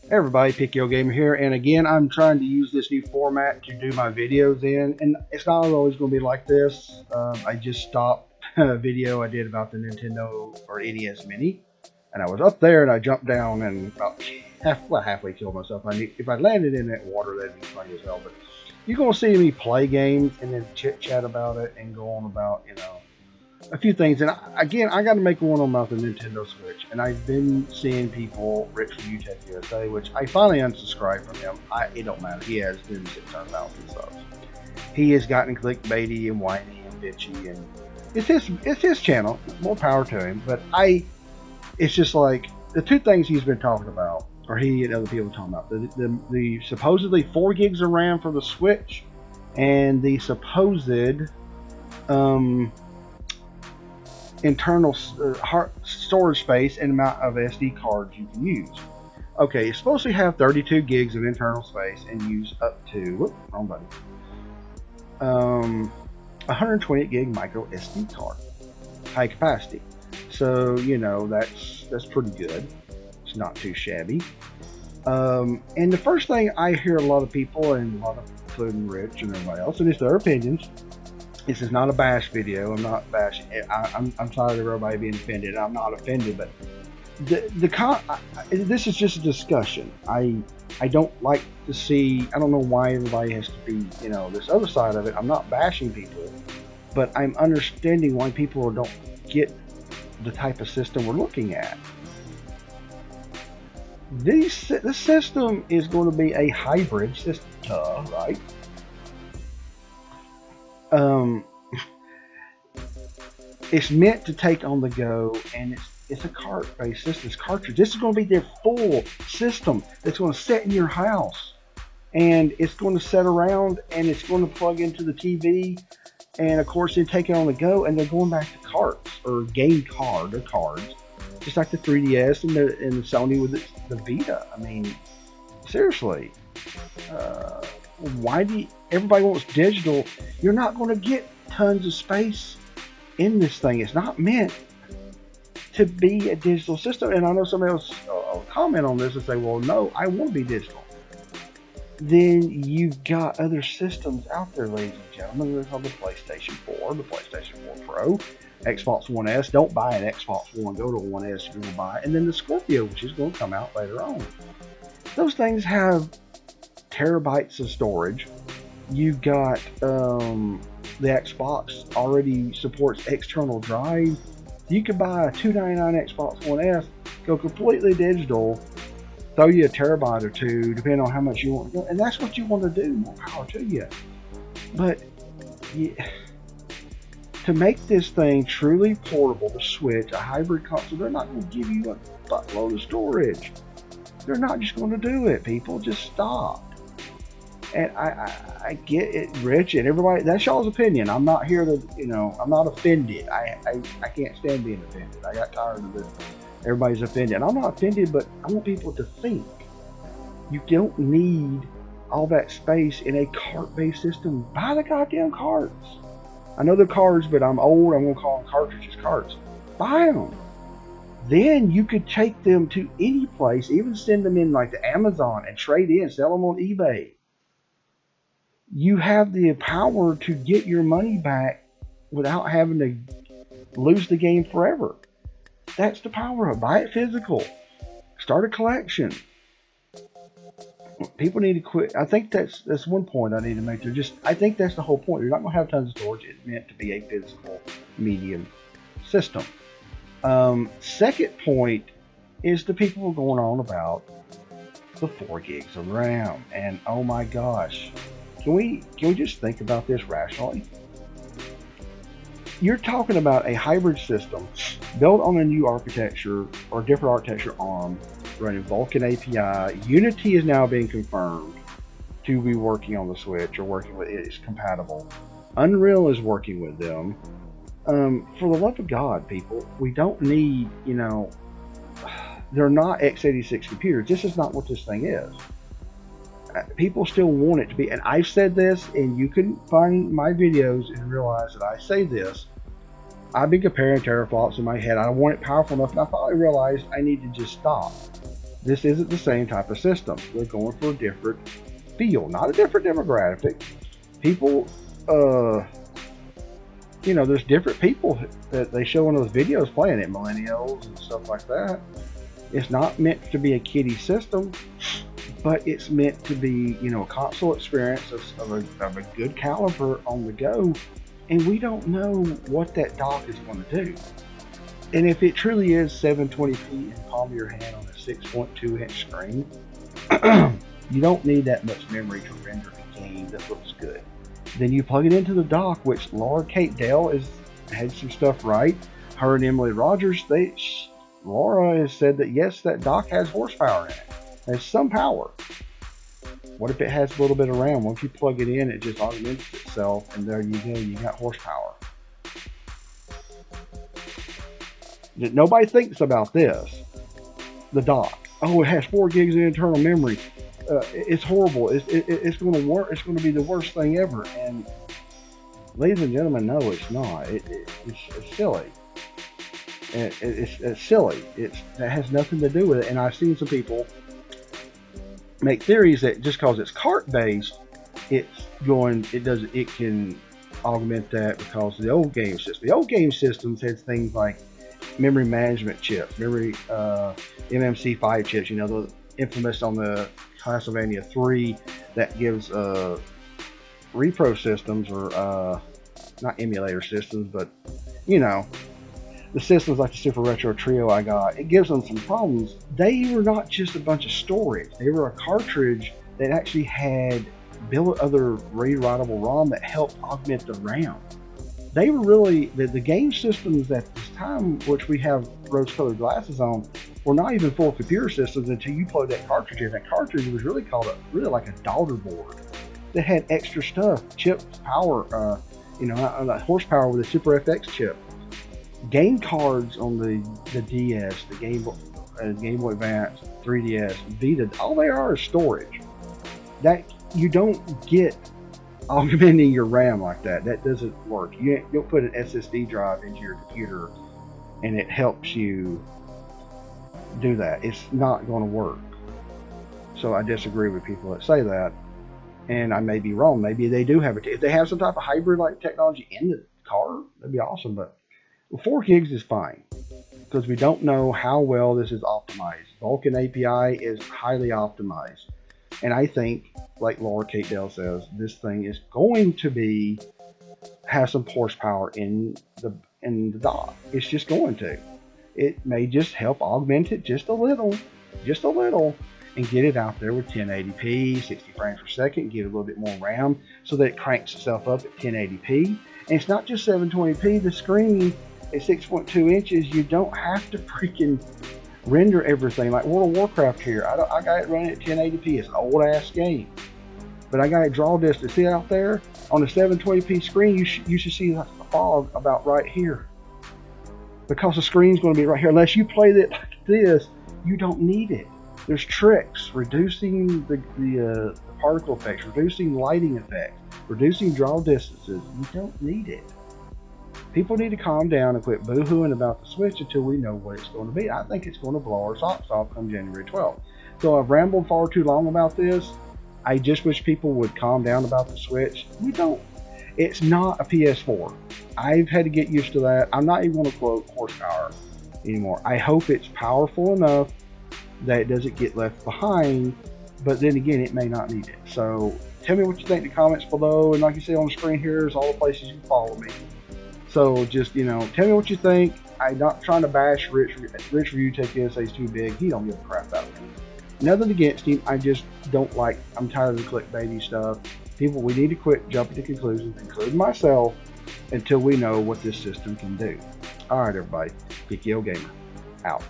Hey everybody, Pickyo Gamer here, and again, I'm trying to use this new format to do my videos in, and it's not always going to be like this. I just stopped a video I did about the Nintendo or NES Mini, and I was up there and I jumped down and about halfway killed myself. If I landed in that water, that'd be funny as hell. But you're going to see me play games and then chit chat about it and go on about a few things. And again, I got to make one about the Nintendo Switch. And I've been seeing people, Rich from UTech USA, which I finally unsubscribed from him. It don't matter. He has been 600,000 subs. He has gotten clickbaity and whiny and bitchy, and it's his channel. More power to him. But it's just like the two things he's been talking about, or he and other people talking about, the supposedly 4 gigs of RAM for the Switch, and the supposed internal storage space and amount of SD cards you can use. Okay, it's supposed to have 32 gigs of internal space and use up to, wrong button, 128 gig micro SD card, high capacity. So that's pretty good. It's not too shabby. And the first thing I hear a lot of people, and a lot of including Rich and everybody else, and it's their opinions. This is not a bash video. I'm not bashing. I'm sorry to everybody being offended. I'm not offended, but this is just a discussion. I don't like to see. I don't know why everybody has to be this other side of it. I'm not bashing people, but I'm understanding why people don't get the type of system we're looking at. This system is going to be a hybrid system, right? It's meant to take on the go, and it's a cart-based system. It's cartridge. This is going to be their full system that's going to sit in your house, and it's going to sit around, and it's going to plug into the TV, and of course they take it on the go, and they're going back to carts or game card or cards, just like the 3DS and the Sony with the Vita. I mean, seriously. Why do everybody wants digital? You're not going to get tons of space in this thing. It's not meant to be a digital system. And I know somebody else will comment on this and say, well, no, I want to be digital. Then you've got other systems out there, ladies and gentlemen. There's the PlayStation 4, the PlayStation 4 Pro, Xbox One S. Don't buy an Xbox One. Go to a One S if you're going to buy it. And then the Scorpio, which is going to come out later on. Those things have terabytes of storage. You've got the Xbox already supports external drive. You could buy a $299 Xbox One S, go completely digital, throw you a terabyte or two, depending on how much you want to go, and that's what you want to do. More power to you. But to make this thing truly portable, the Switch, a hybrid console, they're not going to give you a buttload of storage. They're not just going to do it, people. Just stop. And I get it, Rich, and everybody. That's y'all's opinion. I'm not here to, I'm not offended. I can't stand being offended. I got tired of this. Everybody's offended. I'm not offended, but I want people to think. You don't need all that space in a cart-based system. Buy the goddamn carts. I know they're cards, but I'm old. I'm going to call them cartridges carts. Buy them. Then you could take them to any place, even send them in like to Amazon and trade in, sell them on eBay. You have the power to get your money back without having to lose the game forever. That's the power of it. Buy it physical. Start a collection. People need to quit. I think that's one point I need to make there. I think that's the whole point. You're not going to have tons of storage. It's meant to be a physical medium system. Second point is the people going on about the 4 gigs of RAM, and oh my gosh, can we just think about this rationally? You're talking about a hybrid system built on a new architecture or different architecture ARM, running Vulkan API. Unity is now being confirmed to be working on the Switch or working with it. It's compatible. Unreal is working with them. For the love of God, people, we don't need, they're not x86 computers. This is not what this thing is. People still want it to be, and I've said this, and you can find my videos and realize that I say this. I've been comparing teraflops in my head. I want it powerful enough, and I finally realized I need to just stop. This isn't the same type of system. We're going for a different feel, not a different demographic. People, there's different people that they show in those videos playing it, millennials and stuff like that. It's not meant to be a kiddie system, but it's meant to be, a console experience of a good caliber on the go. And we don't know what that dock is going to do. And if it truly is 720p in the palm of your hand on a 6.2 inch screen, you don't need that much memory to render a game that looks good. Then you plug it into the dock, which Laura Kate Dale had some stuff right. Her and Emily Rogers, Laura has said that yes, that dock has horsepower in it. There's some power. What if it has a little bit of RAM? Once you plug it in, it just augments itself, and there you go, you got horsepower. Nobody thinks about this. The dock. Oh, it has 4 gigs of internal memory. It's horrible. It's going to work. It's going to be the worst thing ever. And ladies and gentlemen, no, it's not. It's silly. It's silly. That has nothing to do with it. And I've seen some people make theories that just because it's cart based, it can augment that because of the old game system. The old game systems had things like memory management chips, memory MMC5 chips. The infamous on the Castlevania 3 that gives repro systems, or not emulator systems, but the systems like the Super Retro Trio I got, it gives them some problems. They were not just a bunch of storage. They were a cartridge that actually had built other rewritable ROM that helped augment the RAM. They were really, the game systems at this time, which we have rose-colored glasses on, were not even full computer systems until you plugged that cartridge in. That cartridge was really like a daughter board that had extra stuff, chips, power, horsepower with a Super FX chip. Game cards on the DS, the Game Boy Advance, 3DS, Vita, all they are is storage. That you don't get augmenting your RAM like that. That doesn't work. You'll put an SSD drive into your computer and it helps you do that. It's not going to work. So I disagree with people that say that, and I may be wrong. Maybe they do have it. If they have some type of hybrid like technology in the car, that'd be awesome. But 4 gigs is fine because we don't know how well this is optimized. Vulkan API is highly optimized, and I think, like Laura Kate Dale says, this thing is going to have some horsepower in the dock. It's just going to. It may just help augment it just a little, and get it out there with 1080p, 60 frames per second, get a little bit more RAM so that it cranks itself up at 1080p. And it's not just 720p. The screen is 6.2 inches. You don't have to freaking render everything like World of Warcraft here. I got it running at 1080p. It's an old ass game, but I got it draw distance. See out there on the 720p screen, you should see the fog about right here, because the screen's going to be right here. Unless you play it like this, you don't need it. There's tricks, reducing the particle effects, reducing lighting effects, reducing draw distances. You don't need it. People need to calm down and quit boo-hooing about the Switch until we know what it's going to be. I think it's going to blow our socks off come January 12th. So I've rambled far too long about this. I just wish people would calm down about the Switch. It's not a PS4. I've had to get used to that. I'm not even going to quote horsepower anymore. I hope it's powerful enough that it doesn't get left behind, but then again, it may not need it. So tell me what you think in the comments below, and like you see on the screen here is all the places you can follow me. So just, tell me what you think. I'm not trying to bash Rich Review Tech this, he's too big. He don't give a crap about me. Nothing against him. I just don't like, I'm tired of the clickbaity stuff. People, we need to quit jumping to conclusions, including myself, until we know what this system can do. All right, everybody. PKO Gamer, out.